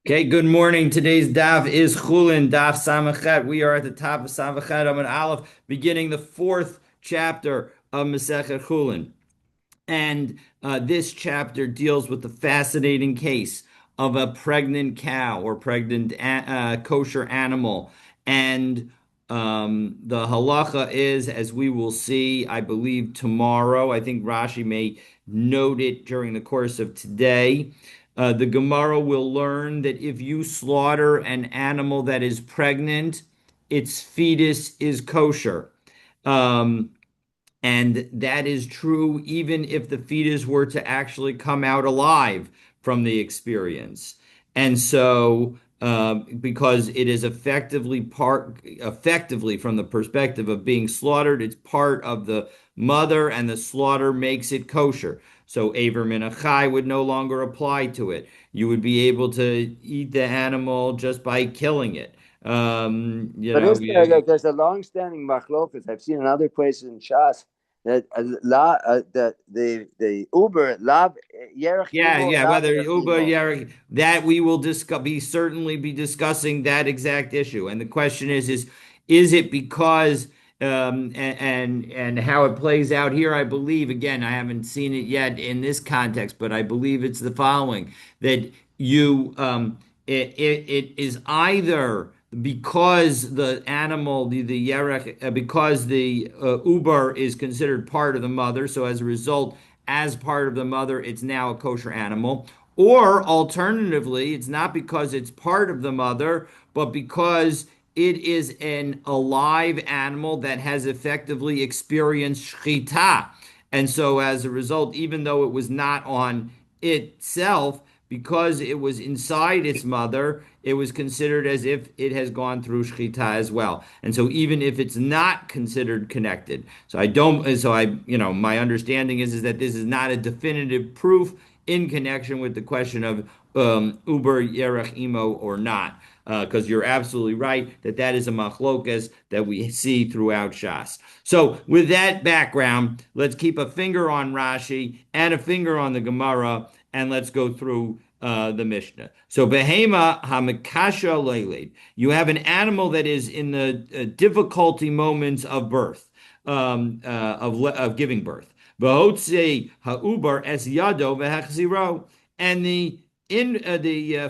Okay, good morning. Today's daf is Chullin, daf Samachet. We are at the top of Samachet Amud Aleph, beginning the fourth chapter of Masechet Chullin. And this chapter deals with the fascinating case of a pregnant cow or pregnant kosher animal. And the halacha is, as we will see, I believe tomorrow. I think Rashi may note it during the course of today. The Gemara will learn that if you slaughter an animal that is pregnant, its fetus is kosher. Um, and that is true even if the fetus were to actually come out alive from the experience. And so, because it is effectively from the perspective of being slaughtered, it's part of the mother, and the slaughter makes it kosher. So, Aver min achai would no longer apply to it. You would be able to eat the animal just by killing it. But is there like there's a long-standing machlokas? I've seen in other places in Shas that the Uber lav yerach Yeah, imo yeah. lav Whether yerach Uber, imo. Yerek, that we will discuss, be certainly be discussing that exact issue. And the question is it because and how it plays out here? I believe again, I haven't seen it yet in this context, but I believe it's the following that it is either because the animal, the yerech, because the uber is considered part of the mother, so as a result, as part of the mother, it's now a kosher animal. Or alternatively, it's not because it's part of the mother, but because it is an alive animal that has effectively experienced shchita. And so as a result, even though it was not on itself, because it was inside its mother, it was considered as if it has gone through shchita as well. And so even if it's not considered connected, so I don't, so I, my understanding is that this is not a definitive proof in connection with the question of uber yerech imo or not. Because you're absolutely right that that is a machlokas that we see throughout Shas. So, with that background, let's keep a finger on Rashi and a finger on the Gemara, and let's go through the Mishnah. So, behema hamikasha leilid. You have an animal that is in the difficulty moments of birth, of giving birth. V'hotze ha'ubar es yado v'hachziro, and the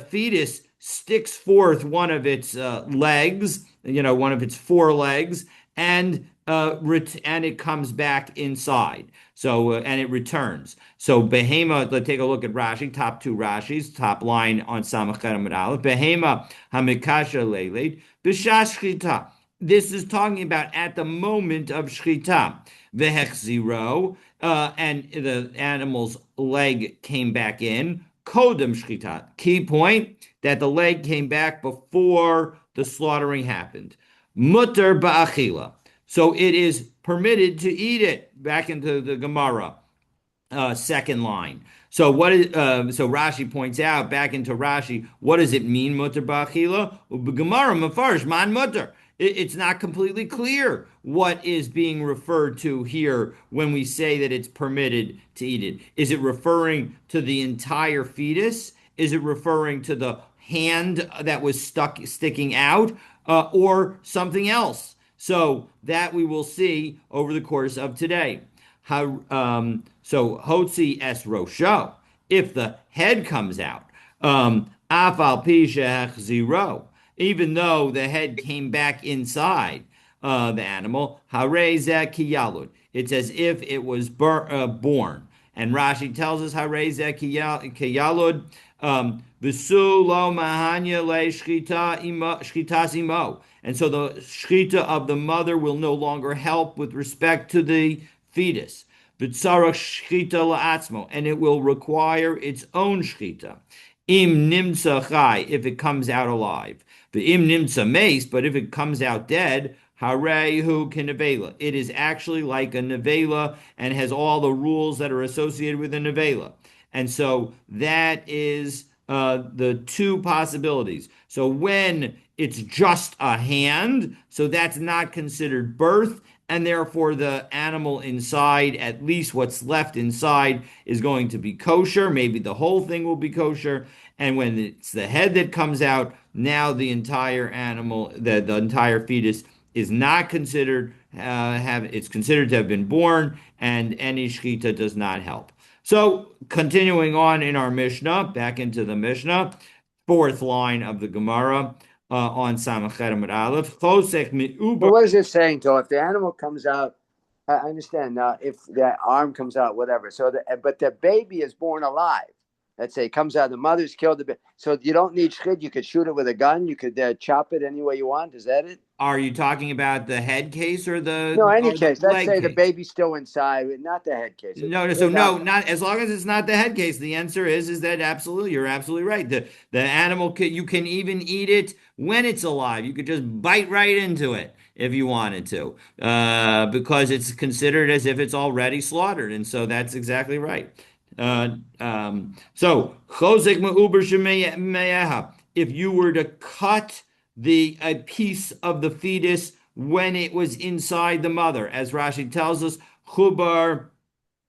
fetus sticks forth one of its legs, one of its four legs, and it comes back inside. So and it returns. So behema. Let's take a look at Rashi. Top two Rashi's top line on Samachet Amud Aleph. Behema hamikasha leiled b'shas shchita. This is talking about at the moment of shchita. Vehechziro, and the animal's leg came back in. Kodem shchita. Key point that the leg came back before the slaughtering happened. Mutter ba'achila. So it is permitted to eat it. Back into the Gemara, second line. So so Rashi points out back into Rashi, what does it mean, mutter ba'achila? Gemara mafarish man mutter. It's not completely clear what is being referred to here when we say that it's permitted to eat it. Is it referring to the entire fetus? Is it referring to the hand that was sticking out, or something else? So that we will see over the course of today. So Hotzi es Rosho, if the head comes out, Afal Pisha zero, even though the head came back inside the animal, Harezeh Kiyalud. It's as if it was born. And Rashi tells us Harezeh Kiyalud. V'su lo mahanya le shchitas imo. And so the shchita of the mother will no longer help with respect to the fetus. V'tzarach shchita la'atzmo, and it will require its own shchita. Im nimtza chai, if it comes out alive. The im nimtza mace, but if it comes out dead, harehu kenevela. It is actually like a nevela and has all the rules that are associated with a nevela. And so that is the two possibilities. So when it's just a hand, so that's not considered birth, and therefore the animal inside, at least what's left inside, is going to be kosher. Maybe the whole thing will be kosher. And when it's the head that comes out, now the entire animal, the entire fetus is not considered have it's considered to have been born, and any shechita does not help. So continuing on in our Mishnah, back into the Mishnah, fourth line of the Gemara on Samachet Amud Aleph. Chosech But mi'uber. what is it saying, though? If the animal comes out, I understand. If the arm comes out, whatever. But the baby is born alive. Let's say it comes out, the mother's killed the baby. So you don't need shchid. You could shoot it with a gun. You could chop it any way you want. Is that it? Are you talking about the head case or No, any the case. Let's leg say the case? baby's still inside, not the head case. No, so no, not as long as it's not the head case. The answer is that absolutely, you're absolutely right. The animal you can even eat it when it's alive. You could just bite right into it if you wanted to, because it's considered as if it's already slaughtered, and so that's exactly right. So chosek me'uber shemeyeha. If you were to cut a piece of the fetus when it was inside the mother, as Rashi tells us, chubar.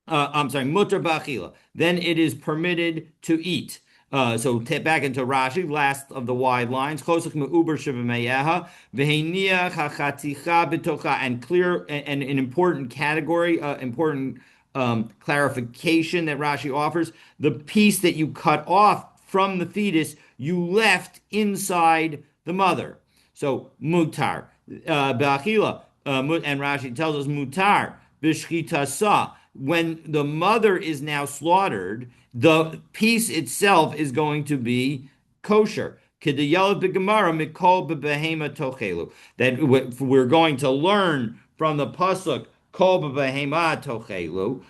I'm sorry, mutter ba'achila. Then it is permitted to eat. So back into Rashi, last of the wide lines. Chosech me'uber shebemeyeha v'heiniach hachaticha b'tocha. And clear and an important category, important clarification that Rashi offers: the piece that you cut off from the fetus, you left inside the mother. So mutar ba'achila, and Rashi tells us mutar b'shchitasa. When the mother is now slaughtered, the piece itself is going to be kosher. That we're going to learn from the pasuk kol b'behema tochelu,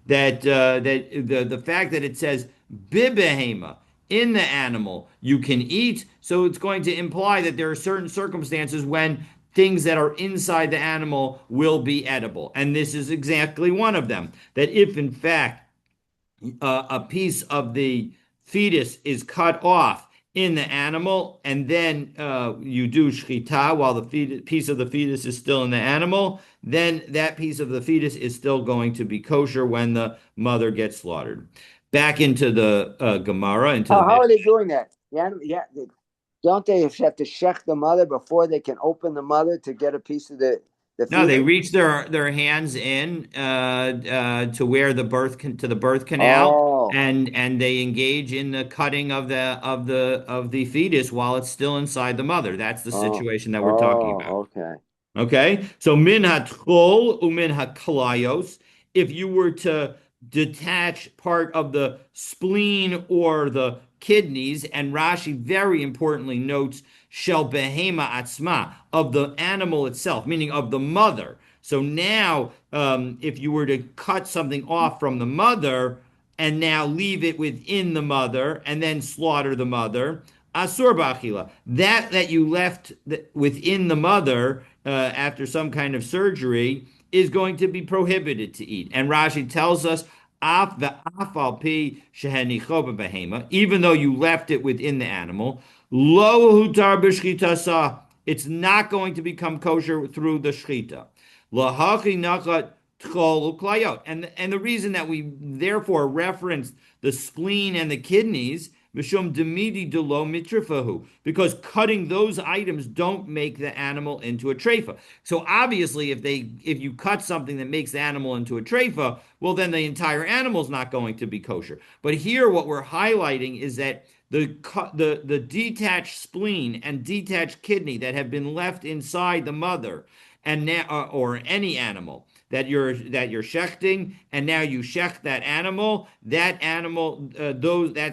that the fact that it says bibehema, in the animal you can eat, so it's going to imply that there are certain circumstances when things that are inside the animal will be edible. And this is exactly one of them. That if in fact a piece of the fetus is cut off in the animal, and then you do shchita while the piece of the fetus is still in the animal, then that piece of the fetus is still going to be kosher when the mother gets slaughtered. Back into the Gemara, into the how are they doing that? Yeah, don't they have to shech the mother before they can open the mother to get a piece of the No, they fetus? reach their hands in to where to the birth canal, Oh, and they engage in the cutting of the fetus while it's still inside the mother. That's the situation that we're talking about. okay. Okay, so min hatrol umin haklayos. If you were to detach part of the spleen or the kidneys, and Rashi very importantly notes shel behema atzma, of the animal itself, meaning of the mother. So now, if you were to cut something off from the mother and now leave it within the mother and then slaughter the mother, asur b'achila. That you left within the mother after some kind of surgery is going to be prohibited to eat. And Rashi tells us, even though you left it within the animal, lo hutar b'shchitasa, it's not going to become kosher through the shchita. Lahachi nachat and the reason that we therefore reference the spleen and the kidneys, mishum demidi delo mitrifahu, because cutting those items don't make the animal into a treifa. So obviously, if you cut something that makes the animal into a treifa, well, then the entire animal is not going to be kosher. But here, what we're highlighting is that the detached spleen and detached kidney that have been left inside the mother, and now or any animal that you're shechting, and now you shecht that animal, that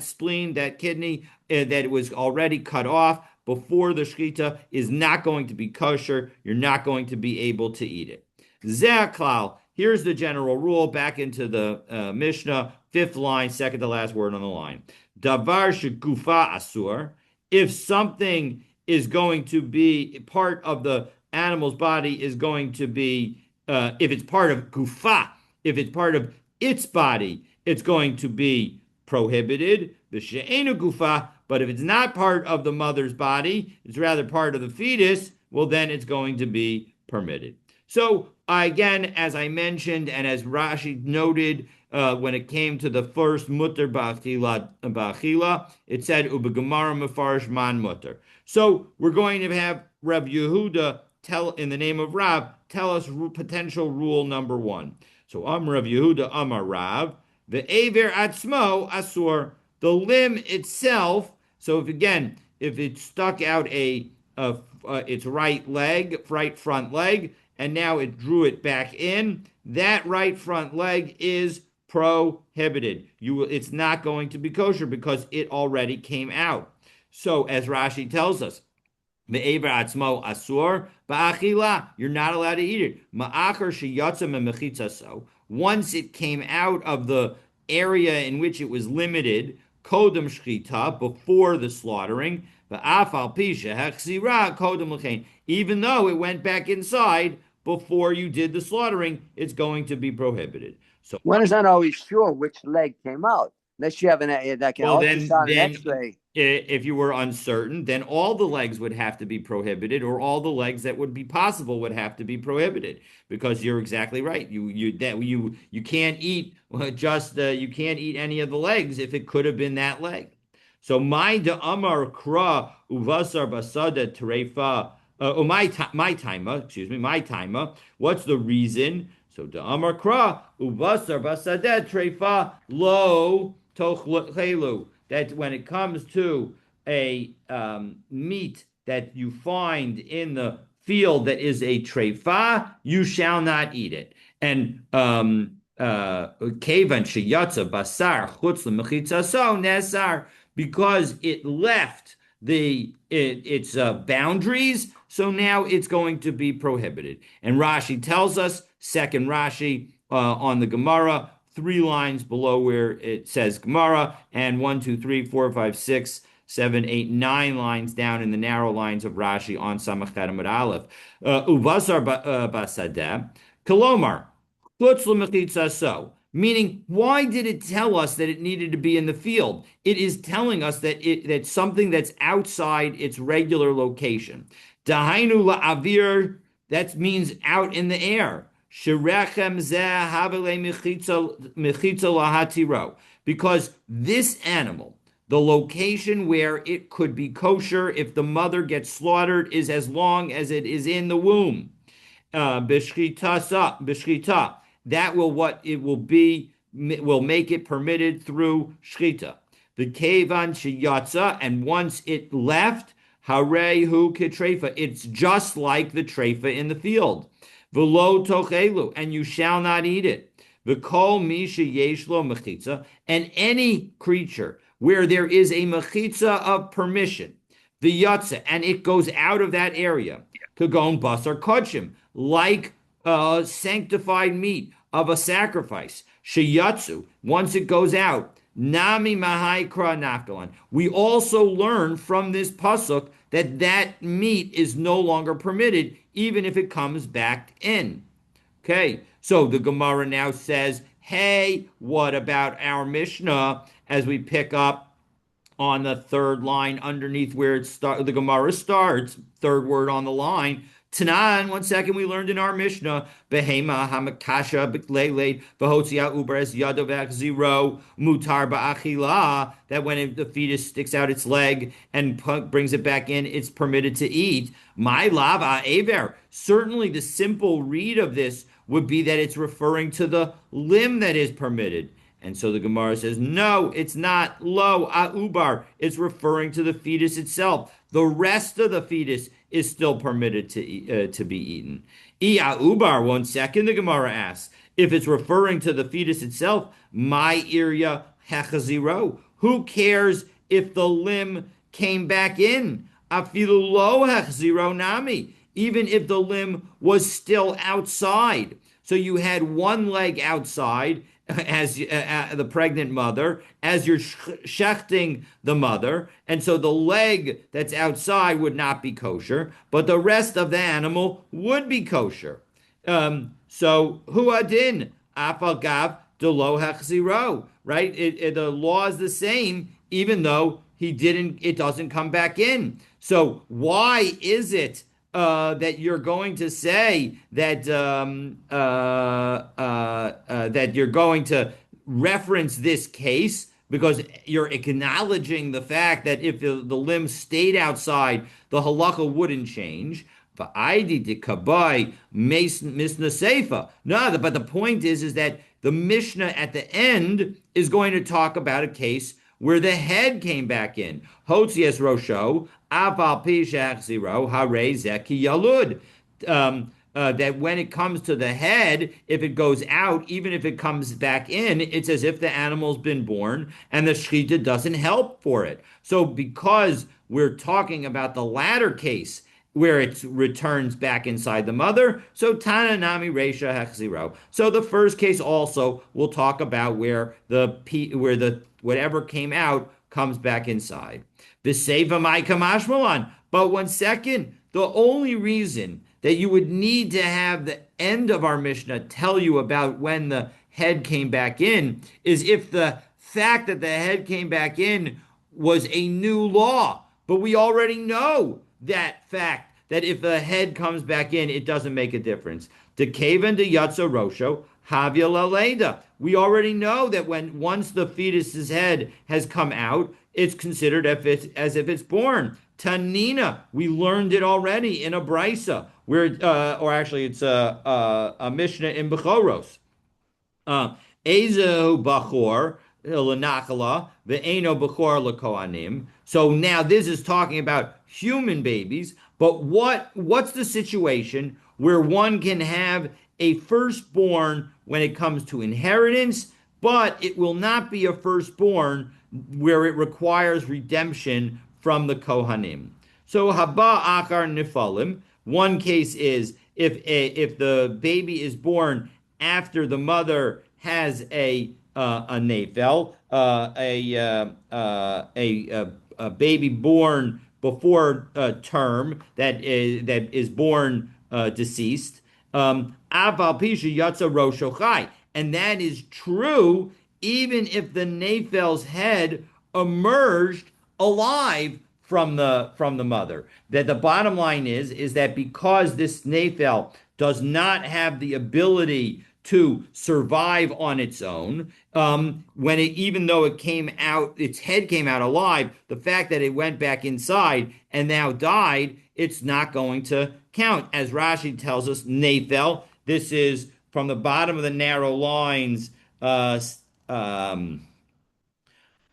spleen, that kidney that was already cut off before the shechita is not going to be kosher. You're not going to be able to eat it. Zeklal. Here's the general rule. Back into the Mishnah, fifth line, second to last word on the line. Davar shekufa asur. If something is going to be part of the animal's body is going to be, if it's part of gufa, if it's part of its body, it's going to be prohibited. The she'enu gufa, but if it's not part of the mother's body, it's rather part of the fetus, well, then it's going to be permitted. So again, as I mentioned, and as Rashi noted, when it came to the first mutter ba'achila, it said ubegemara mefarish man mutter. So we're going to have Rav Yehuda tell, in the name of Rav, tell us potential rule number one. So Rav Yehuda Amar Rav, the aver atzmo asur, the limb itself. So if again, if it stuck out its right leg, right front leg, and now it drew it back in, that right front leg is prohibited. It's not going to be kosher because it already came out. So as Rashi tells us, Me'ever atzmo asur ba'achila. You're not allowed to eat it. Ma'achar sheyatza memechitzaso. Once it came out of the area in which it was limited, kodem shchita, before the slaughtering, ba'afal pisha hechzira kodem l'chein. Even though it went back inside before you did the slaughtering, it's going to be prohibited. So One is not always sure which leg came out, unless you have like an well, then, ultrasound and then X-ray. if you were uncertain, then all the legs would have to be prohibited, or all the legs that would be possible would have to be prohibited. Because you're exactly right. You can't eat you can't eat any of the legs if it could have been that leg. So my de amar kra uvasar basada terefa. Oh, my timer, excuse me, my timer. What's the reason? So the Amar Kra Uvasar Basadet Trefa Lo Tochelu. That when it comes to a meat that you find in the field that is a trefa, you shall not eat it. And kevan sheyatza basar chutz lemechitzaso nesar, because it left its boundaries, so now it's going to be prohibited. And Rashi tells us, second Rashi on the Gemara, 3 lines below where it says Gemara, and 1, 2, 3, 4, 5, 6, 7, 8, 9 lines down in the narrow lines of Rashi on Samachet Amud Aleph. Uvasar basadeh, kolomar, so, meaning, why did it tell us that it needed to be in the field? It is telling us that something that's outside its regular location. Dahainu la'avir, that means out in the air. Shirechem zeh havele mechitza lahatiro. Because this animal, the location where it could be kosher if the mother gets slaughtered, is as long as it is in the womb. B'shchita, that will what it will be, will make it permitted through shchita. The kevan sheyatza, and once it left, harehu ketrefa, it's just like the trefa in the field. V'lo tochelu, and you shall not eat it. V'kol mi sheyesh lo mechitza, and any creature where there is a mechitza of permission, the yatza, and it goes out of that area, kagon basar kodshim, like sanctified meat of a sacrifice. Sheyatsu, once it goes out, nami mahai kra naftalan. We also learn from this pasuk that meat is no longer permitted, even if it comes back in. Okay, so the Gemara now says, hey, what about our Mishnah, as we pick up on the 3rd line underneath where the Gemara starts, 3rd word on the line. Tanan, 1 second, we learned in our Mishnah, Behema hamakasha b'leiled v'hotzia ubres yadovach zero mutar ba'achila, that when the fetus sticks out its leg and brings it back in, it's permitted to eat. My lava aver. Certainly the simple read of this would be that it's referring to the limb that is permitted. And so the Gemara says, no, it's not. Lo a'ubar. It's referring to the fetus itself. The rest of the fetus is still permitted to be eaten. I'ubar, 1 second, the Gemara asks, if it's referring to the fetus itself, my iria hechaziro. Who cares if the limb came back in? Afilu lo hechaziro nami. Even if the limb was still outside. So you had one leg outside as the pregnant mother, as you're shechting the mother, and so the leg that's outside would not be kosher, but the rest of the animal would be kosher. So huadin afagav delo hechziro, right? The law is the same, even though it doesn't come back in. So why is it that you're going to say that you're going to reference this case because you're acknowledging the fact that if the limb stayed outside, the halacha wouldn't change. V'aidi de kabai misna seifa. No, but the point is that the Mishnah at the end is going to talk about a case where the head came back in. Hotzias rosho aval pishach zero hare zeki yalud. That when it comes to the head, if it goes out, even if it comes back in, it's as if the animal's been born and the shechita doesn't help for it. So because we're talking about the latter case where it returns back inside the mother, so Tana Nami Reisha Hechziro. So the first case also will talk about where the whatever came out comes back inside. V'seiva mai kamashmalan. But 1 second, the only reason that you would need to have the end of our Mishnah tell you about when the head came back in is if the fact that the head came back in was a new law. But we already know that fact that if the head comes back in, it doesn't make a difference. De kaven de yatsa rosho havya laleda. We already know that once the fetus's head has come out, it's considered as if it's born. Tanina, we learned it already in a brisa, where, or actually, it's a Mishnah in Bechoros. Ezehu bachor lenachala ve'eno bachor lekohanim. So now this is talking about human babies, but what's the situation where one can have a firstborn when it comes to inheritance, but it will not be a firstborn where it requires redemption from the Kohanim. So haba akar nifalim. One case is if the baby is born after the mother has a nafel, a baby born before term that is born deceased. Aval pisha yatsa roshochai, and that is true even if the nafel's head emerged alive from the mother. That the bottom line is that because this nafel does not have the ability to survive on its own, even though it came out, its head came out alive, the fact that it went back inside and now died, it's not going to count. As Rashi tells us, nafel, this is from the bottom of the narrow lines,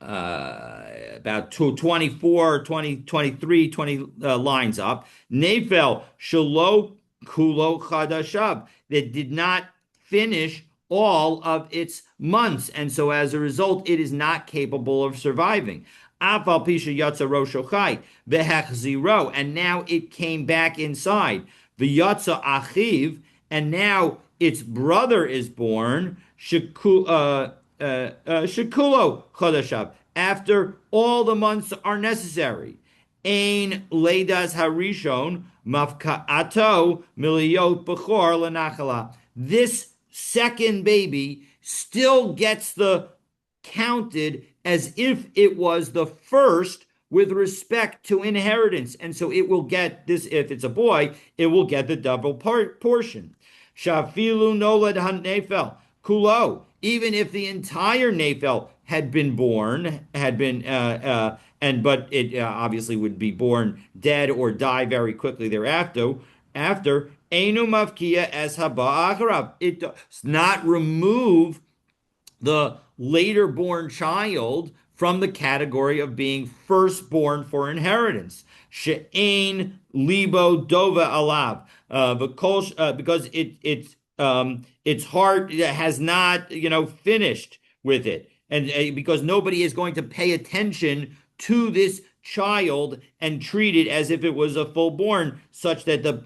about 24, 20, 23, 20 lines up. Nefel shelo kulo chadashav, that did not finish all of its months, and so as a result, it is not capable of surviving. Afal pisha yatsa roshochai vehechziro, and now it came back inside. V'yatsa achiv, and now its brother is born. Shekulo chodeshav, after all the months are necessary. Ein leidas harishon mafka'ato miliyot bechor lenachala. This second baby still gets the counted as if it was the first with respect to inheritance, and so it will get this. If it's a boy, it will get the double portion. Shafilu nolad hanefel kulo. Even if the entire nafel had been born, but it obviously would be born dead or die very quickly thereafter. Einu mafkia es haba acharav. It does not remove the later born child from the category of being firstborn for inheritance. She'ein libo dova alav, because its heart has not, finished with it, and because nobody is going to pay attention to this child and treat it as if it was a full-born, such that the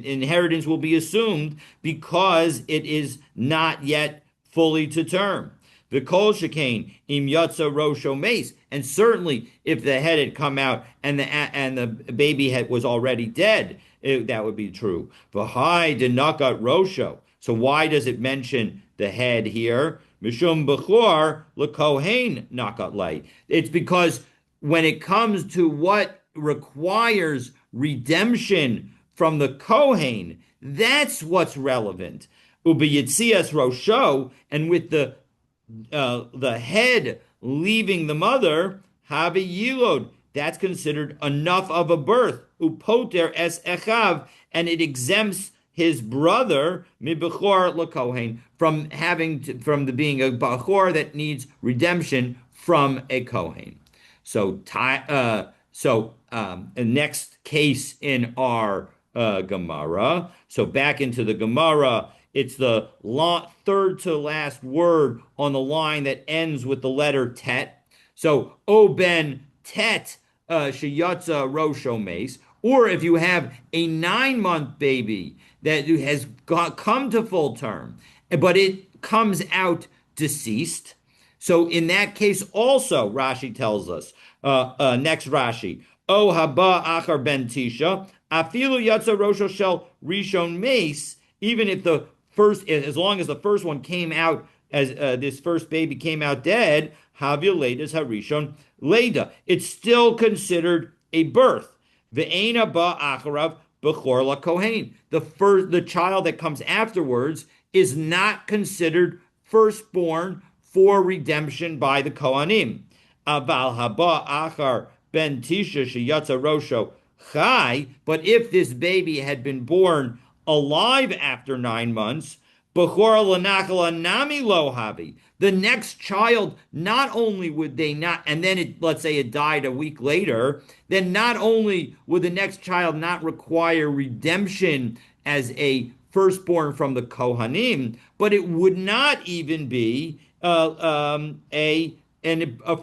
inheritance will be assumed because it is not yet fully to term. The kol shekain im yatsa rosho mace, and certainly if the head had come out and the baby was already dead, that would be true. V'hai de nakat rosho. So why does it mention the head here? Mishum bechor lekohen nakat lay. It's because when it comes to what requires redemption from the Kohen, that's what's relevant. Ubiyitzias Rosho, and with the head leaving the mother, Havi Yilod. That's considered enough of a birth. Upoter es echav, and it exempts his brother mibechor lakohen from the being a bachor that needs redemption from a kohen. The next case in our Gemara. So back into the Gemara, it's the third to last word on the line that ends with the letter tet. So O ben tet sheyatza rosho mace. Or if you have a 9-month baby that has come to full term, but it comes out deceased. So in that case, also Rashi tells us, next Rashi, O haba achar ben tisha, afilu yatsa rosho shel rishon mace, even if the first, as long as the first one came out, as this first baby came out dead, havil ledas harishon leda, it's still considered a birth. Ve'ena ba acharav bechor la kohen. The child that comes afterwards is not considered firstborn for redemption by the Kohanim. Aval haba achar ben tisha sheyatza rosho chai. But if this baby had been born alive after 9 months, bechor lanachal nami lo havi. The next child, not only would they not, and then let's say it died a week later, then not only would the next child not require redemption as a firstborn from the Kohanim, but it would not even be a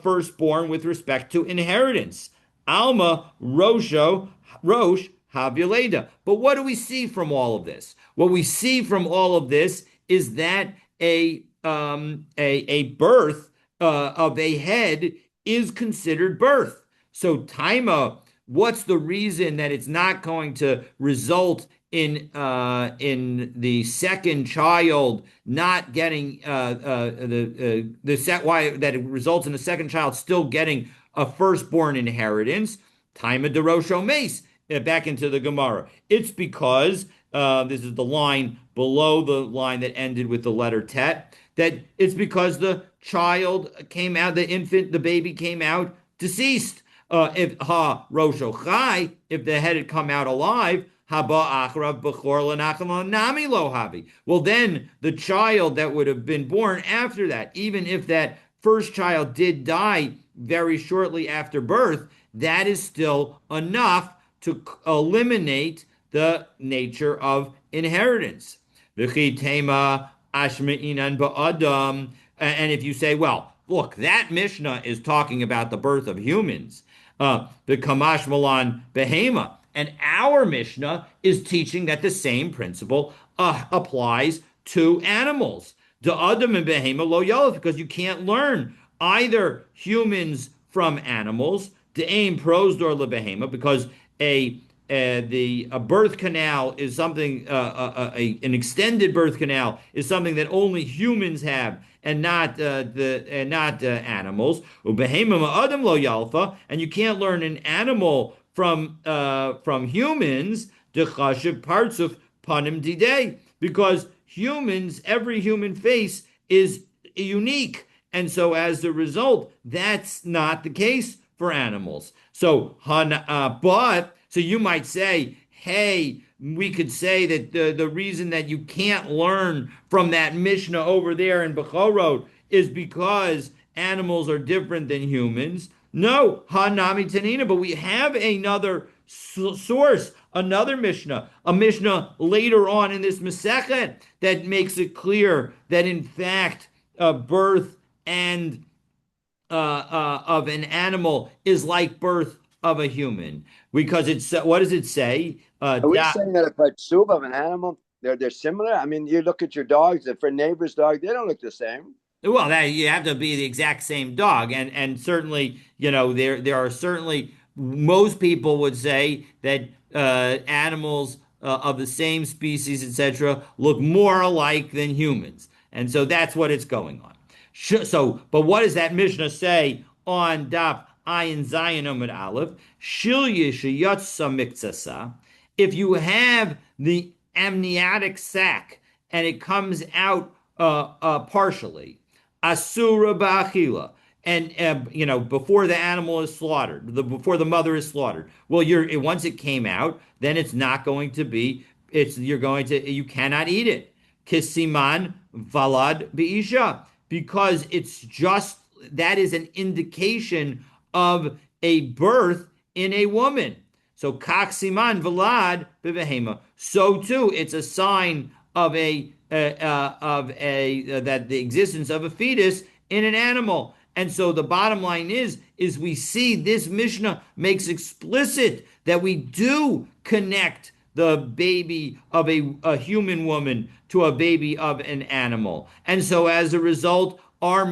firstborn with respect to inheritance. Alma Rosh Havuleda. But what do we see from all of this? What we see from all of this is that a birth of a head is considered birth. So Taima, what's the reason that it's not going to result in the second child not getting why that it results in the second child still getting a firstborn inheritance? Taima derosho mace. Back into the Gemara. It's because this is the line below the line that ended with the letter tet, that it's because the child came out, the infant, the baby came out deceased. If rosho chai, if the head had come out alive, haba achrav bechor lanachal nami lo havi. Well, then the child that would have been born after that, even if that first child did die very shortly after birth, that is still enough to eliminate the nature of inheritance. And if you say, well, look, that Mishnah is talking about the birth of humans, the Kamash Malan Behema, and our Mishnah is teaching that the same principle applies to animals. The Adam and Behema lo yalef, because you can't learn either humans from animals, the aim prosdor lebehema, because a birth canal is something, an extended birth canal is something that only humans have and not animals. Ubehema lo yalfa, and you can't learn an animal from humans. Dechashiv partsuf panim didei, because humans, every human face is unique, and so as a result, that's not the case for animals. So, so you might say, hey, we could say that the reason that you can't learn from that Mishnah over there in Bechorot is because animals are different than humans. No, Hanami Tanina, but we have another source, another Mishnah, a Mishnah later on in this Masechet that makes it clear that in fact, birth and of an animal is like birth of a human, because it's what does it say? Are we saying that if a soup of an animal, they're similar? I mean, you look at your dogs. If a neighbor's dog, they don't look the same. Well, that you have to be the exact same dog, and certainly, there are certainly, most people would say that animals of the same species, etc., look more alike than humans, and so that's what it's going on. So, but what does that Mishnah say on Daf Ayin Zayin Omid Aleph, Shilya Sheyatsa Miktsasa. If you have the amniotic sac and it comes out partially, Asura Ba'achila, and before the animal is slaughtered, before the mother is slaughtered. Well, once it came out, then it's not going to be. You cannot eat it. Kisiman valad beisha, because it's just that is an indication of a birth in a woman. So kaksiman valad bivehema. So too, it's a sign of that the existence of a fetus in an animal. And so the bottom line is we see this Mishnah makes explicit that we do connect the baby of a human woman to a baby of an animal. And so as a result, our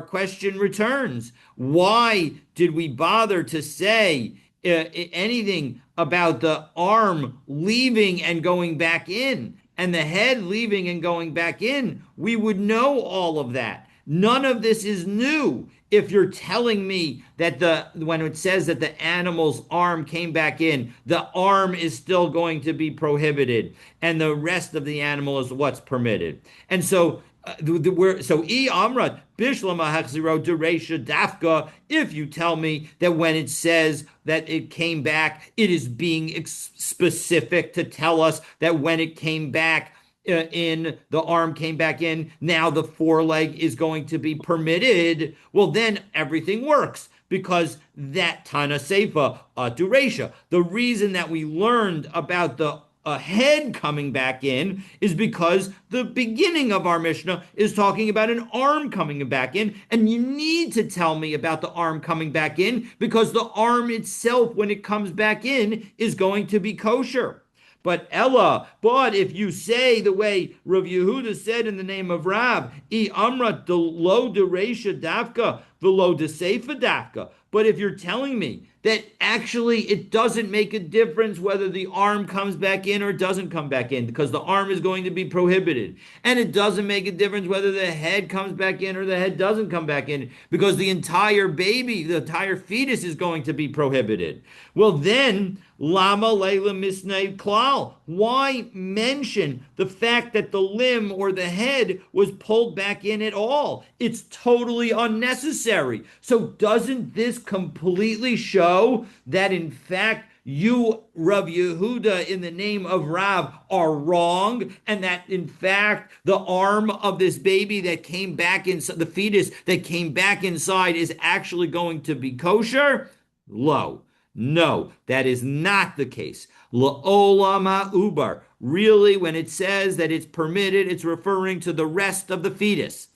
question returns. Why did we bother to say anything about the arm leaving and going back in and the head leaving and going back in? We would know all of that. None of this is new. If you're telling me that when it says that the animal's arm came back in, the arm is still going to be prohibited, and the rest of the animal is what's permitted. And so I amrat bishlama hachziro dereisha dafka. If you tell me that when it says that it came back, it is being specific to tell us that when it came back the arm came back in, now the foreleg is going to be permitted. Well, then everything works, because that Tana Seifa Duresha. The reason that we learned about the head coming back in is because the beginning of our Mishnah is talking about an arm coming back in, and you need to tell me about the arm coming back in, because the arm itself, when it comes back in, is going to be kosher. But if you say the way Rav Yehuda said in the name of Rav, I amrat lo dereisha dafka v'lo deseifa dafka. But if you're telling me that actually it doesn't make a difference whether the arm comes back in or doesn't come back in, because the arm is going to be prohibited, and it doesn't make a difference whether the head comes back in or the head doesn't come back in, because the entire baby, the entire fetus is going to be prohibited. Well, then Lama Leila Misnei Klal. Why mention the fact that the limb or the head was pulled back in at all? It's totally unnecessary. So doesn't this completely show that in fact you, Rav Yehuda, in the name of Rav, are wrong, and that in fact the arm of this baby that came back inside, the fetus that came back inside, is actually going to be kosher? No, that is not the case. La'olama ubar. Really, when it says that it's permitted, it's referring to the rest of the fetus.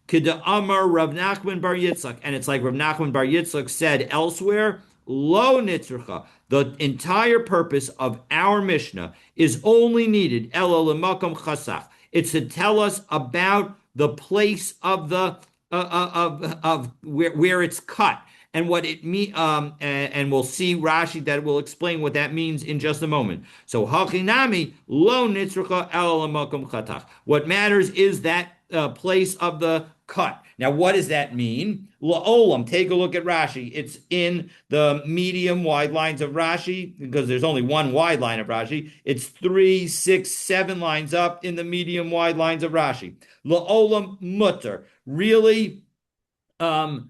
Kida Amar Rav Nachman Bar Yitzchak. And it's like Rav Nachman Bar Yitzchak said elsewhere, Lo nitzrucha. The entire purpose of our Mishnah is only needed, Elo l'makom chasach. It's to tell us about the place of the of where it's cut. And what it mean, and we'll see Rashi that will explain what that means in just a moment. So hachinami lo nitzrucha el makom chatach. What matters is that place of the cut. Now, what does that mean? La'olam. Take a look at Rashi. It's in the medium wide lines of Rashi, because there's only one wide line of Rashi. It's 3, 6, 7 lines up in the medium wide lines of Rashi. La'olam mutter. Really. Mutter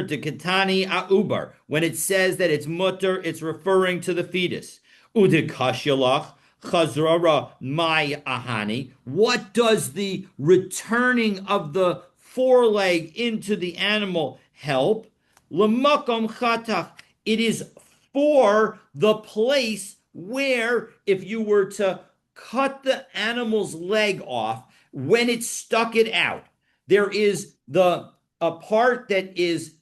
to katani aubar. When it says that it's mutter, it's referring to the fetus. Udikashyalach chazrara my ahani. What does the returning of the foreleg into the animal help? Lamakom chatach. It is for the place where, if you were to cut the animal's leg off, when it stuck it out, there is a part that is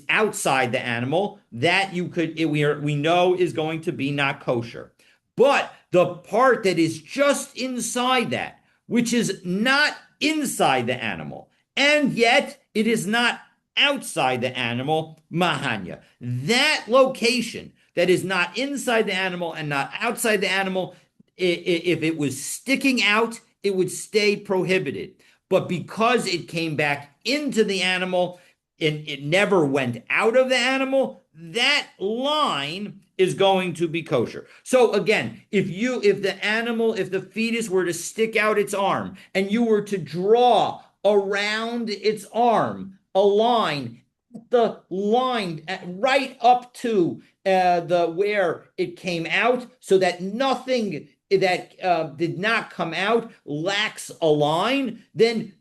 outside the animal that we know is going to be not kosher. But the part that is just inside that, which is not inside the animal, and yet it is not outside the animal, mahanya. That location that is not inside the animal and not outside the animal, if it was sticking out, it would stay prohibited. But because it came back into the animal, it never went out of the animal, that line is going to be kosher. So again, if the fetus were to stick out its arm and you were to draw around its arm a line, the line right up to the where it came out, so that nothing that did not come out lacks a line, then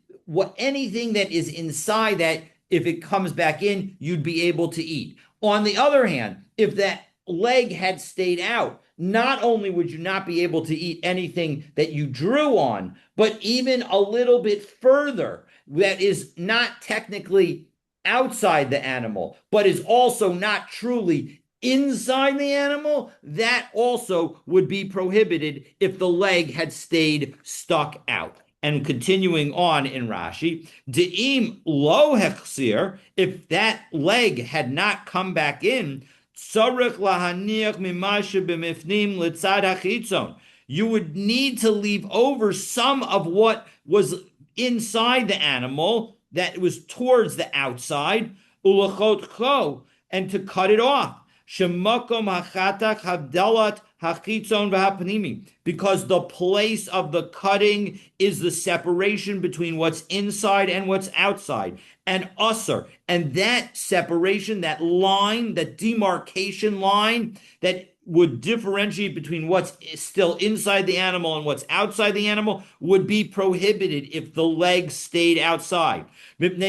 anything that is inside that, if it comes back in, you'd be able to eat. On the other hand, if that leg had stayed out, not only would you not be able to eat anything that you drew on, but even a little bit further that is not technically outside the animal, but is also not truly inside the animal, that also would be prohibited if the leg had stayed stuck out. And continuing on in Rashi, de'im lo hechsir, if that leg had not come back in, tzarich lahaniach mimashe b'mifnim litzad hachitzon. You would need to leave over some of what was inside the animal that was towards the outside, ulachotcho, and to cut it off. Shemakom hachatak havdalat hachitzon v'hapnimi, because the place of the cutting is the separation between what's inside and what's outside, and usser, and that separation, that line, that demarcation line that would differentiate between what's still inside the animal and what's outside the animal would be prohibited if the leg stayed outside. Because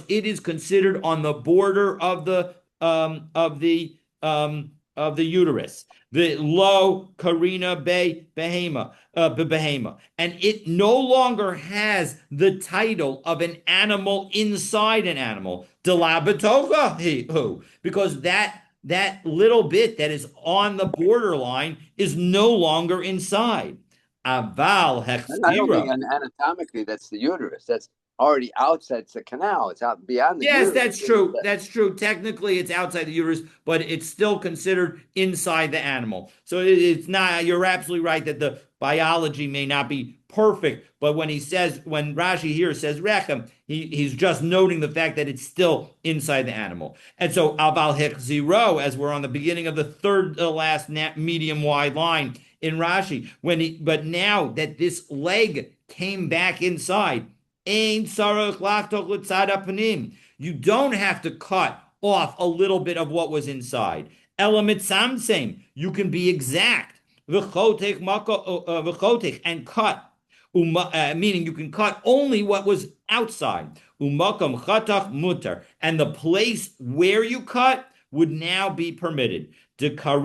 it is considered on the border of the uterus. The lo karina behema, and it no longer has the title of an animal inside an animal. Because that little bit that is on the borderline is no longer inside. Aval I don't think hechstira. anatomically that's the uterus. That's already outside. It's the canal. It's out beyond the Yes, uterus. that's true. That's true. Technically, it's outside the uterus, but it's still considered inside the animal. So it's not, you're absolutely right that the biology may not be perfect, but when Rashi here says rechem, he's just noting the fact that it's still inside the animal. And so aval hechziro, as we're on the beginning of the third last medium wide line in Rashi, but now that this leg came back inside, you don't have to cut off a little bit of what was inside. You can be exact. And cut. Meaning you can cut only what was outside. And the place where you cut would now be permitted. Because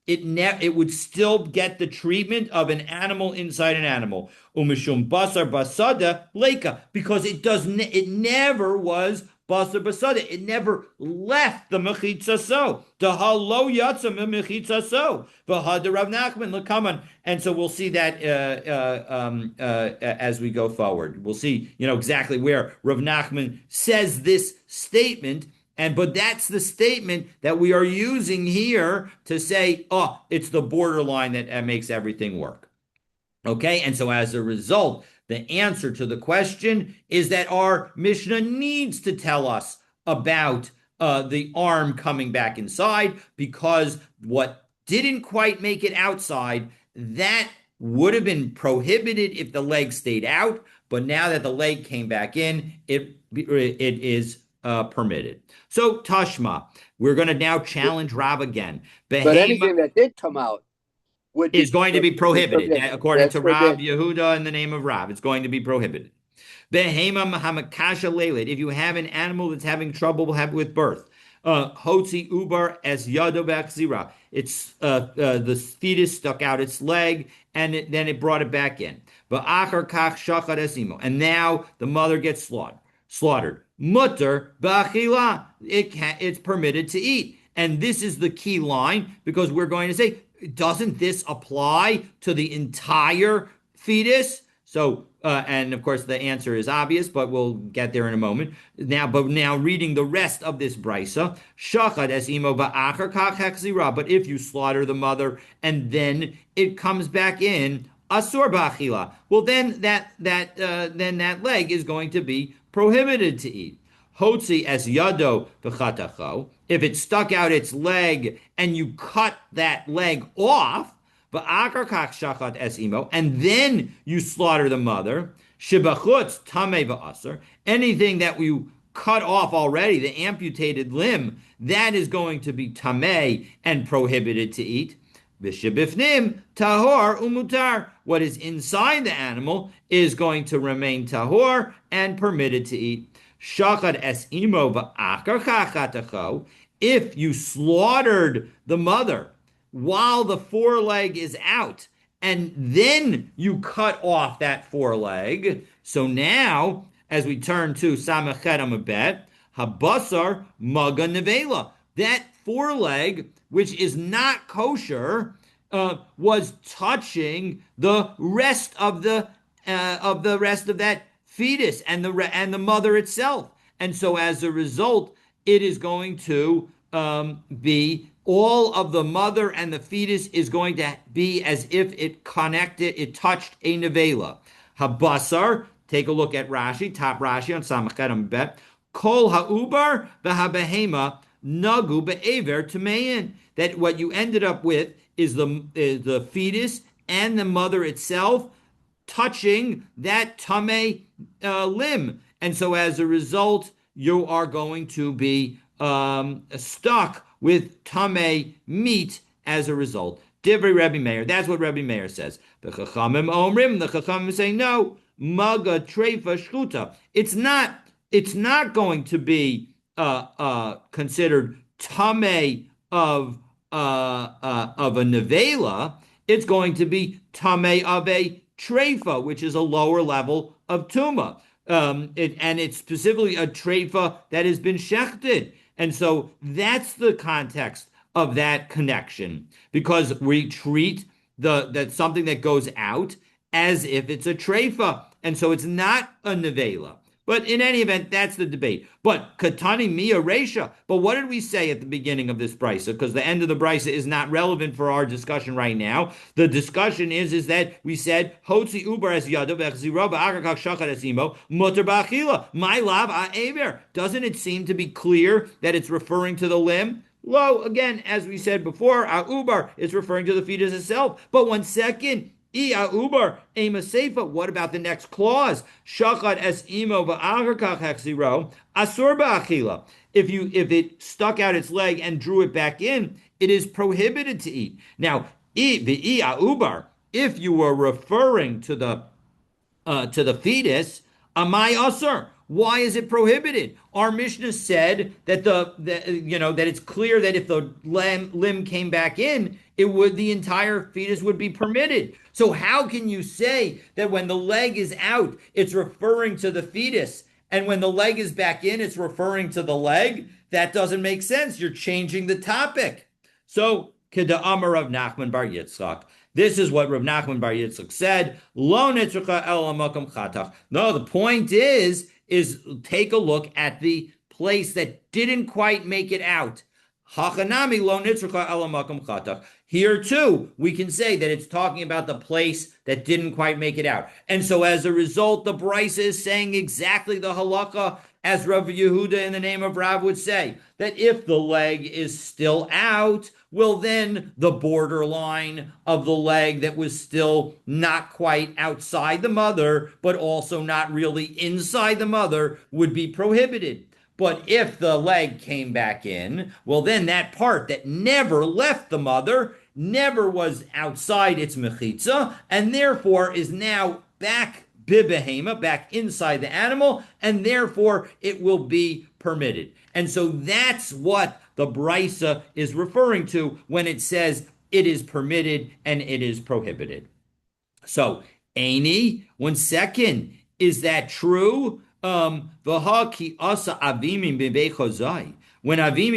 it would still get the treatment of an animal inside an animal. Umishum basar basada leka, because it never was basar basada. It never left the mechitza so. The halo yatsa mechitza so. V'hada Rav Nachman lekaman. And so we'll see that as we go forward. We'll see, exactly where Rav Nachman says this statement. But that's the statement that we are using here to say, oh, it's the borderline that makes everything work. Okay, and so as a result, the answer to the question is that our Mishnah needs to tell us about the arm coming back inside, because what didn't quite make it outside, that would have been prohibited if the leg stayed out. But now that the leg came back in, it is permitted. So Tashma, we're going to now challenge Rav again. But anything that did come out is going to be prohibited. According to Rav Yehuda, in the name of Rav, it's going to be prohibited. If you have an animal that's having trouble with birth, Hotzi ubar es yado. It's the fetus stuck out its leg, and then it brought it back in. And now the mother gets slaughtered. Mutter b'achila. It's permitted to eat. And this is the key line, because we're going to say, doesn't this apply to the entire fetus? So, and of course the answer is obvious, but we'll get there in a moment. Now reading the rest of this brisa, shachad es imo ba'achar kach hechzira. But if you slaughter the mother and then it comes back in, asur ba'achila. Well, then that leg is going to be prohibited to eat. Hotzi as yado v'chatacho. If it stuck out its leg and you cut that leg off, v'akar kach shachat es imo, and then you slaughter the mother. Shibachutz tamei v'aser. Anything that you cut off already, the amputated limb, that is going to be tamei and prohibited to eat. V'shebifnim tahor umutar. What is inside the animal is going to remain tahor and permitted to eat. Shachad es imo v'akar chachatacho. If you slaughtered the mother while the foreleg is out, and then you cut off that foreleg. So now, as we turn to Samachet Amabet, Habasar Maga Nevela. That foreleg, which is not kosher, was touching the rest of the rest of that fetus and the mother itself, and so as a result, it is going to be all of the mother and the fetus is going to be as if it touched a nevela. Habasar, take a look at Rashi, top Rashi on Samachet Bet. Kol ha'ubar v'habehema nagu be'ever tamein. That what you ended up with is the fetus and the mother itself touching that tame limb, and so as a result, you are going to be stuck with tame meat as a result. Divrei Rebbe Meir. That's what Rebbe Meir says. The Chachamim Omrim. The Chachamim say no. Maga treifa shchuta. It's not going to be considered tame of a nevela. It's going to be tame of a treifa, which is a lower level of tuma. And it's specifically a treifa that has been shechted. And so that's the context of that connection, because we treat that something that goes out as if it's a treifa, and so it's not a nevela. But in any event, that's the debate. But katani mia resha. But what did we say at the beginning of this brisa? Because the end of the brisa is not relevant for our discussion right now. The discussion is that we said hotzi ubar es yadav echzira ba'akakach shachat es imo muter ba'achila my lav ha'ever. Doesn't it seem to be clear that it's referring to the limb? Lo, again, as we said before, ubar is referring to the fetus itself. But 1 second. Ubar ema seifa. What about the next clause? Shachat es imo va'agarkach hechziro asur ba'achila. If it stuck out its leg and drew it back in, it is prohibited to eat. Now, ubar. If you were referring to the fetus, amai asur. Why is it prohibited? Our Mishnah said that that it's clear that if the limb came back in, the entire fetus would be permitted. So how can you say that when the leg is out, it's referring to the fetus, and when the leg is back in, it's referring to the leg? That doesn't make sense. You're changing the topic. So Keda Amar Rav Nachman Bar Yitzchak. This is what Rav Nachman Bar Yitzchak said. Lo netzrucha el makom chatach. No, the point is take a look at the place that didn't quite make it out. Hachanami lo nitzrucha el makom chatach. Here too, we can say that it's talking about the place that didn't quite make it out. And so as a result, the Brisa is saying exactly the halakha as Rav Yehuda in the name of Rav would say, that if the leg is still out, well then the borderline of the leg that was still not quite outside the mother, but also not really inside the mother, would be prohibited. But if the leg came back in, well then that part that never left the mother, never was outside its mechitza, and therefore is now back bibehema, back inside the animal, and therefore it will be permitted. And so that's what the Brisa is referring to when it says it is permitted and it is prohibited. So, Aini, 1 second, is that true? When Avimi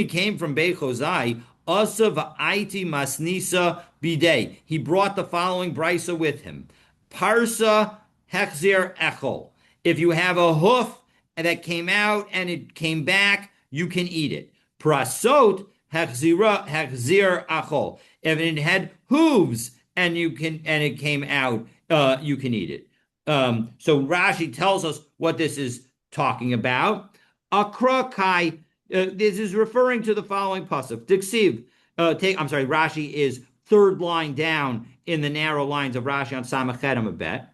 came from Bechozai, asa va'aiti masnisa bidei. He brought the following brisa with him. Parsa hechzir echol. If you have a hoof that came out and it came back, you can eat it. Prasot hechzir achol. If it had hooves and it came out, you can eat it. So Rashi tells us what this is talking about. Akra kai. This is referring to the following pasuk. Diksiv. I'm sorry. Rashi is third line down in the narrow lines of Rashi on Samachet Amabet.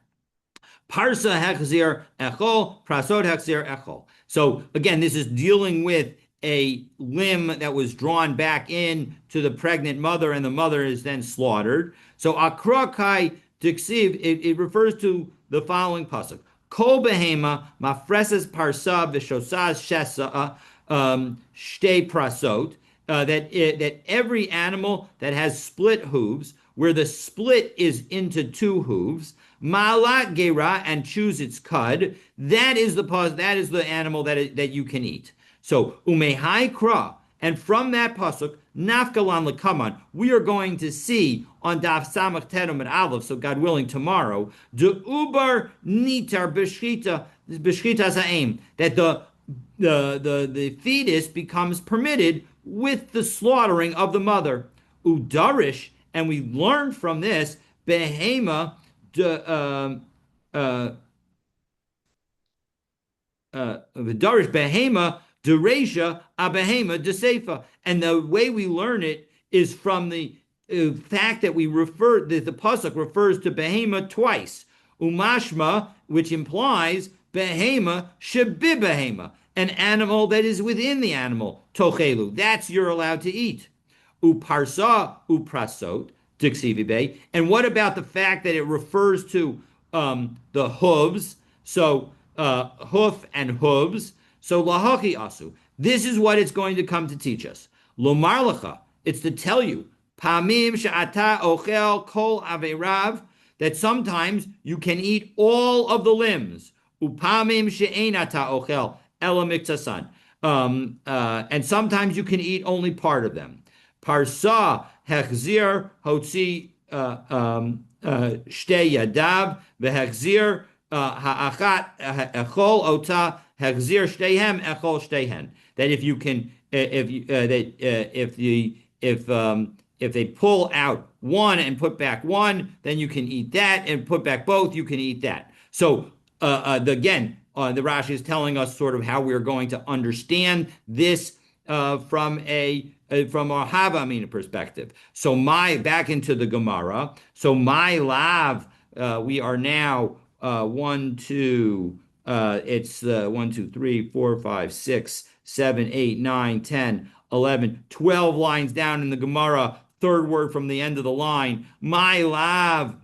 Parsa hechzir echol, prasod hechzir echol. So again, this is dealing with a limb that was drawn back in to the pregnant mother, and the mother is then slaughtered. So akrakai diksiv, it refers to the following pasuk: Kol behema mafreses parsa v'shosaz shesa shtei prasot. That every animal that has split hooves, where the split is into two hooves, malat gera, and chews its cud. That is the animal that you can eat. So umehai kra, and from that pasuk nafkalan lekaman, we are going to see on daf samach terum and aleph. So God willing, tomorrow de ubar nitar b'shchita za'im, that the fetus becomes permitted with the slaughtering of the mother. Udarish, and we learn from this behema de Vidarish behema dereja abehema deseifa, and the way we learn it is from the fact that the pasuk refers to behema twice, umashma, which implies behema shebi behema, an animal that is within the animal, tochelu, that's you're allowed to eat. Uparsa uprasot dixivibe. And what about the fact that it refers to the hooves? So hoof and hooves. So lahachi asu. This is what it's going to come to teach us. Lomar lecha. It's to tell you pamim she'ata ochel kol averav, that sometimes you can eat all of the limbs. Upamim she'ein ata ochel ela miktasan. And sometimes you can eat only part of them. Parsa hechzir hotzi shtei yadav vehechzir ha'achat echol ota hechzir shteihem echol shteihen. That if you can, if they pull out one and put back one, then you can eat that, and put back both, you can eat that. So again, the Rashi is telling us sort of how we're going to understand this from a Havamina perspective. So back into the Gemara. So my lav, we are now it's 1, 2, 3, 4, 5, 6, 7, 8, 9, 10, 11, 12 lines down in the Gemara, third word from the end of the line. My lav,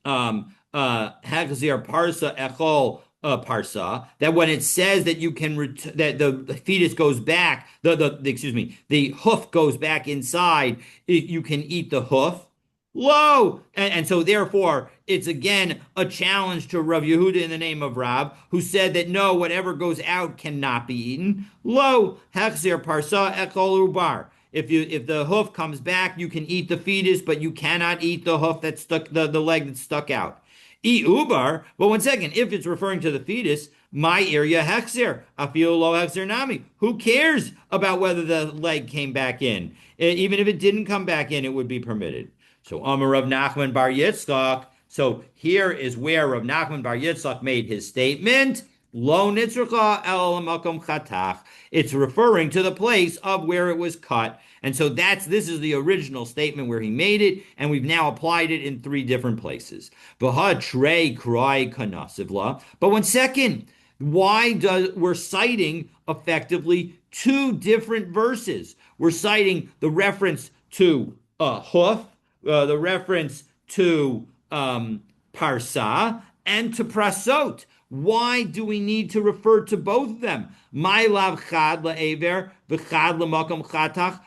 hechzir parsa echol parsa, that when it says that you can that the fetus goes back, the hoof goes back inside, you can eat the hoof. Lo, and so therefore it's again a challenge to Rav Yehuda in the name of Rav, who said that no, whatever goes out cannot be eaten. Lo, hechzir parsa echol ubar. If the hoof comes back, you can eat the fetus, but you cannot eat the hoof that's stuck, the leg that's stuck out. E ubar, but one second, if it's referring to the fetus, my area hexer, afil lo hexer nami. Who cares about whether the leg came back in? Even if it didn't come back in, it would be permitted. So Amar Rav Nachman bar Yitzchak. So here is where Rav Nachman bar Yitzchak made his statement. Lo nitzrucha el makom chatach. It's referring to the place of where it was cut. And so this is the original statement where he made it, and we've now applied it in 3 different places. But one second, we're citing effectively 2 different verses. We're citing the reference to hoof, the reference to parsa, and to prasot. Why do we need to refer to both of them? My lav chad la'ever v'chad l'makom chatach.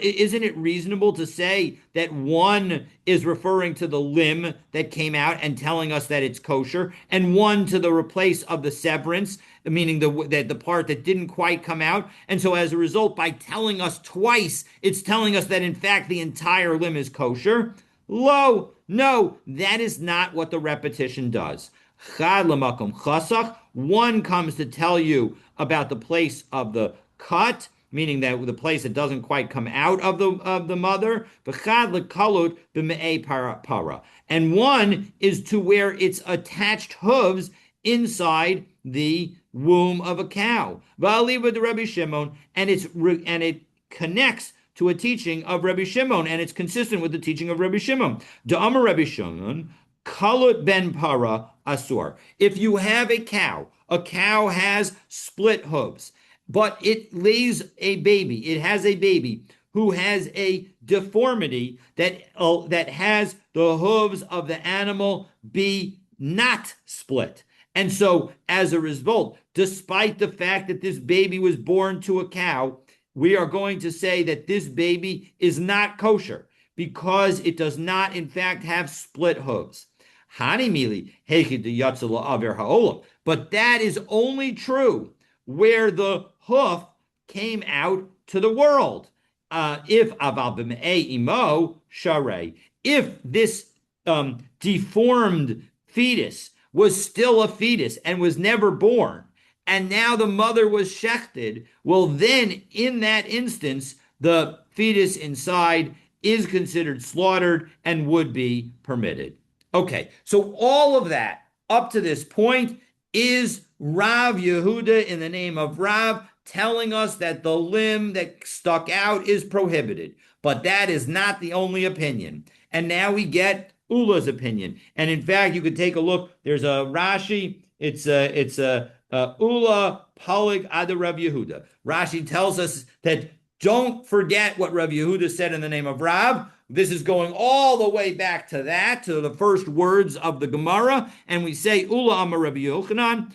Isn't it reasonable to say that one is referring to the limb that came out and telling us that it's kosher, and one to the replace of the severance, meaning the part that didn't quite come out? And so as a result, by telling us twice, it's telling us that in fact the entire limb is kosher. No, that is not what the repetition does. Chad l'makom chasach. One comes to tell you about the place of the cut. meaning that the place that doesn't quite come out of the mother. V'chad lekalut b'me'ei para. And one is to where it's attached hooves inside the womb of a cow. V'aliva de Rabbi Shimon, and it connects to a teaching of Rabbi Shimon, and it's consistent with the teaching of Rabbi Shimon. Da'amar Rabbi Shimon, kalut ben para asur. If you have a cow has split hooves, but it lays a baby. It has a baby who has a deformity that has the hooves of the animal be not split. And so, as a result, despite the fact that this baby was born to a cow, we are going to say that this baby is not kosher because it does not, in fact, have split hooves. But that is only true where the hoof came out to the world. If this deformed fetus was still a fetus and was never born, and now the mother was shechted, well, then in that instance, the fetus inside is considered slaughtered and would be permitted. Okay, so all of that up to this point is Rav Yehuda in the name of Rav telling us that the limb that stuck out is prohibited. But that is not the only opinion. And now we get Ula's opinion. And in fact, you could take a look. There's a Rashi. It's a Ula Palig Ada Rav Yehuda. Rashi tells us that don't forget what Rav Yehuda said in the name of Rav. This is going all the way back to the first words of the Gemara. And we say, Ula Amar Rabbi Yochanan,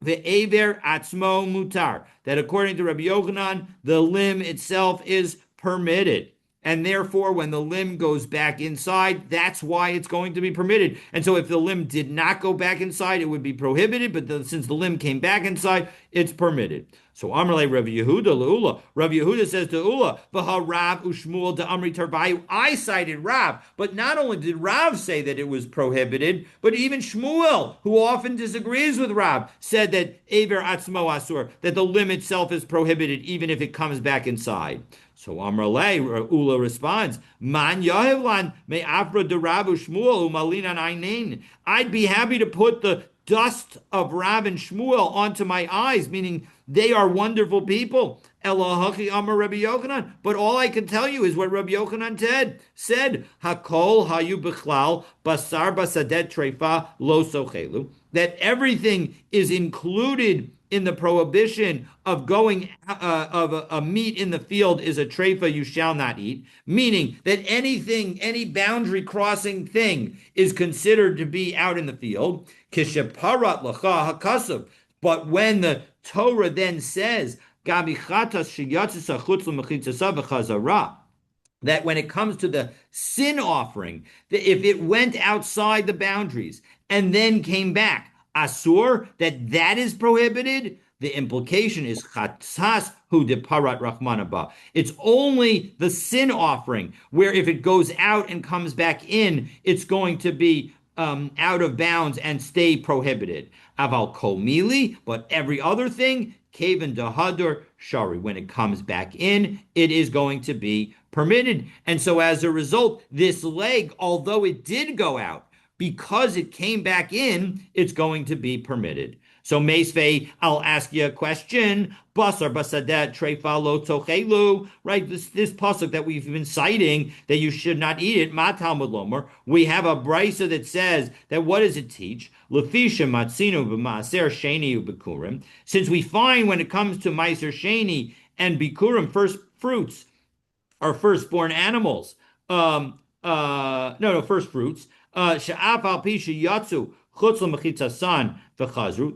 Ve'ever Atzmo Mutar. That according to Rabbi Yochanan, the limb itself is permitted. And therefore, when the limb goes back inside, that's why it's going to be permitted. And so if the limb did not go back inside, it would be prohibited. But since the limb came back inside, it's permitted. So Amrle Rav Yehuda Ula. Rav Yehuda says to Ula, Rav Ushmuel to Amri Tarbayu. I cited Rav, but not only did Rav say that it was prohibited, but even Shmuel, who often disagrees with Rav, said that Aver Atzmo Asur, that the limb itself is prohibited even if it comes back inside. So Amrle Ula responds, Man Yahevlan me Afra de Rav Shmuel Umalinan Ainin. I'd be happy to put the dust of Rav and Shmuel onto my eyes, meaning they are wonderful people. Elohachi Amar Rabbi Yochanan. But all I can tell you is what Rabbi Yochanan said. Hakol hayu bichlal basar basadet treifa lo sochelu. That everything is included in the prohibition of going of a meat in the field is a treifa you shall not eat, meaning that any boundary crossing thing is considered to be out in the field. Kisheparat lacha hakasav. But when the Torah then says, that when it comes to the sin offering, that if it went outside the boundaries and then came back, asur, that is prohibited, the implication is chatzas hu de parat rachmanaba. It's only the sin offering where if it goes out and comes back in, it's going to be out of bounds and stay prohibited. Aval kol mili, but every other thing, kaven dahadur shari. When it comes back in, it is going to be permitted. And so as a result, this leg, although it did go out, because it came back in, it's going to be permitted. So Meisvei, I'll ask you a question. Basar basadet treifa lo tochelu. Right, this pasuk that we've been citing that you should not eat it. Ma Talmud lomer. We have a brisa that says that what does it teach? Lefisha matzinu b'maaser sheni ubikurim. Since we find when it comes to maaser sheni and bikurim, first fruits or firstborn animals. First fruits. Sha'af al pisha yatsu.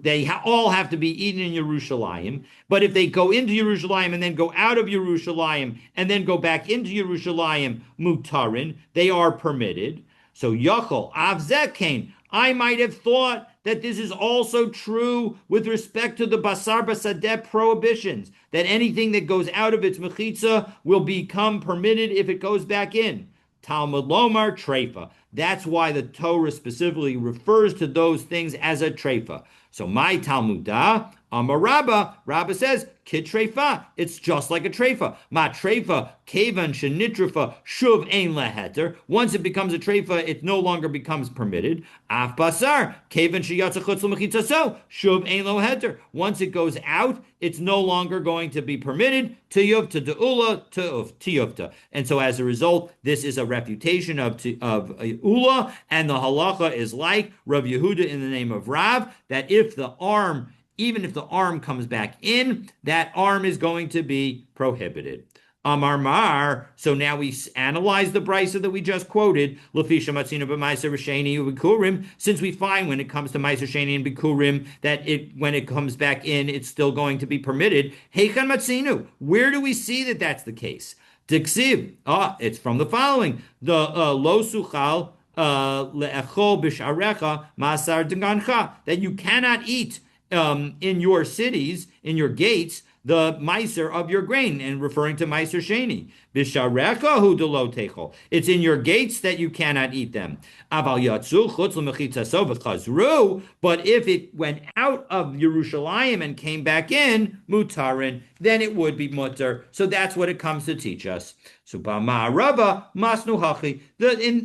They all have to be eaten in Yerushalayim. But if they go into Yerushalayim and then go out of Yerushalayim and then go back into Yerushalayim, mutarin, they are permitted. So Yachol, Avzekain, I might have thought that this is also true with respect to the Basar Basadeh prohibitions, that anything that goes out of its mechitza will become permitted if it goes back in. Talmud Lomar Treifa. That's why the Torah specifically refers to those things as a treifa. So my Talmudah, Amar Rabba, Rabba says, Kit treifa, it's just like a treifa. Ma treifa, kevan shenitrafa, shuv ein leheter. Once it becomes a treifa, it no longer becomes permitted. Af basar, kevan sheyatza chutz l'mechitzaso, shuv ein lo heter. Once it goes out, it's no longer going to be permitted. Tiyuv to de'ula to tiyuvta. And so as a result, this is a refutation of ula, and the halacha is like Rav Yehuda in the name of Rav, that if the arm, even if the arm comes back in, that arm is going to be prohibited. Amar Mar. So now we analyze the brisa that we just quoted. Lafisha matzina b'maiser sheni ubikurim. Since we find when it comes to maiser sheni and bikurim that when it comes back in, it's still going to be permitted. Heichan matzinu. Where do we see that that's the case? Diksiv. It's from the following. The lo suchal le'echol b'sharecha masar degancha. That you cannot eat in your cities, in your gates, the meiser of your grain, and referring to meiser sheni. Bisharecha hu delo techol. It's in your gates that you cannot eat them. Aval yatzu chutz l'mechitzaso v'chazru. But if it went out of Yerushalayim and came back in, mutarin, then it would be mutter. So that's what it comes to teach us. So b'ma'arava masnu hachi.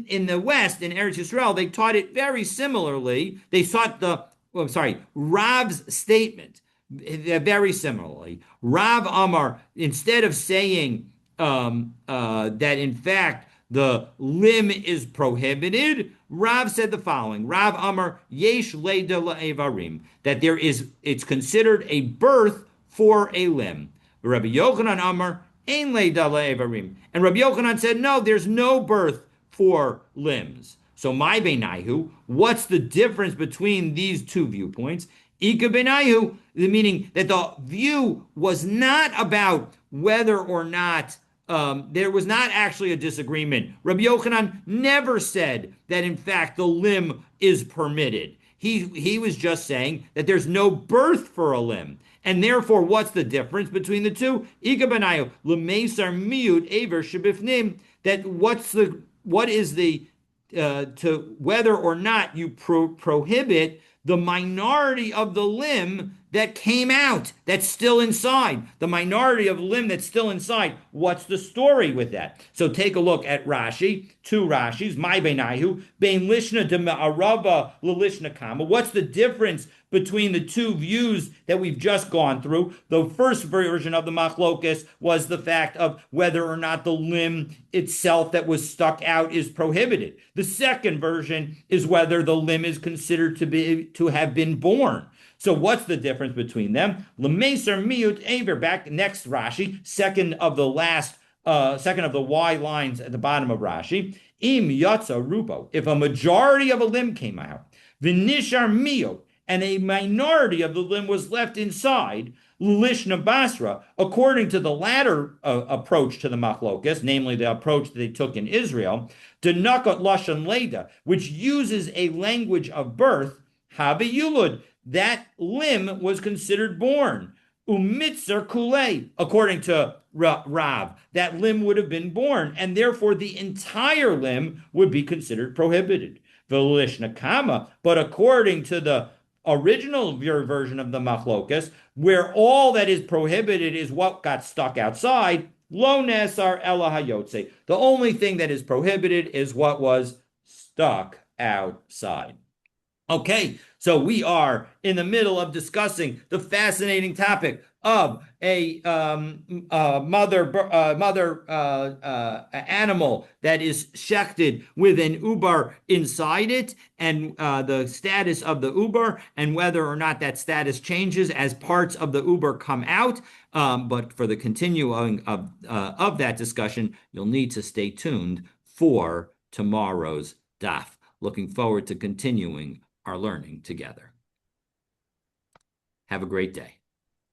In the West, in Eretz Yisrael, they taught it very similarly. They taught Rav's statement very similarly. Rav Amar, instead of saying that in fact the limb is prohibited, Rav said the following: Rav Amar yesh leida la'evarim, that it's considered a birth for a limb. Rabbi Yochanan Amar ein leida la'evarim, and Rabbi Yochanan said no, there's no birth for limbs. So my beinayu, what's the difference between these two viewpoints? Ika benayu, meaning that the view was not about whether or not there was not actually a disagreement. Rabbi Yochanan never said that in fact the limb is permitted. He was just saying that there's no birth for a limb. And therefore, what's the difference between the two? Ika benayu, l'meisar miut aver shebifnim, that what is the to whether or not you prohibit the minority of the limb that came out, that's still inside. The minority of the limb that's still inside. What's the story with that? So take a look at Rashi, two Rashis, my beinayu, bein lishna de ma'arava lelishna kama. What's the difference between the two views that we've just gone through? The first version of the machlokas was the fact of whether or not the limb itself that was stuck out is prohibited. The second version is whether the limb is considered to have been born. So what's the difference between them? L'meser miut aver, back next Rashi, second of the Y lines at the bottom of Rashi. Im yatsa rubo, if a majority of a limb came out, v'nishar miut, and a minority of the limb was left inside, lishna basra, according to the latter approach to the machlokas, namely the approach that they took in Israel, denakot lashon leda, which uses a language of birth, habe yulud, that limb was considered born. Umitzer kulei, according to Rav, that limb would have been born, and therefore the entire limb would be considered prohibited. Velishna kama, but according to the original version of the machlokas, where all that is prohibited is what got stuck outside, lo nesar ela hayotze. The only thing that is prohibited is what was stuck outside. Okay, so we are in the middle of discussing the fascinating topic of a mother animal that is shechted with an ubar inside it, and the status of the ubar, and whether or not that status changes as parts of the ubar come out. But for the continuing of that discussion, you'll need to stay tuned for tomorrow's daf. Looking forward to continuing our learning together. Have a great day.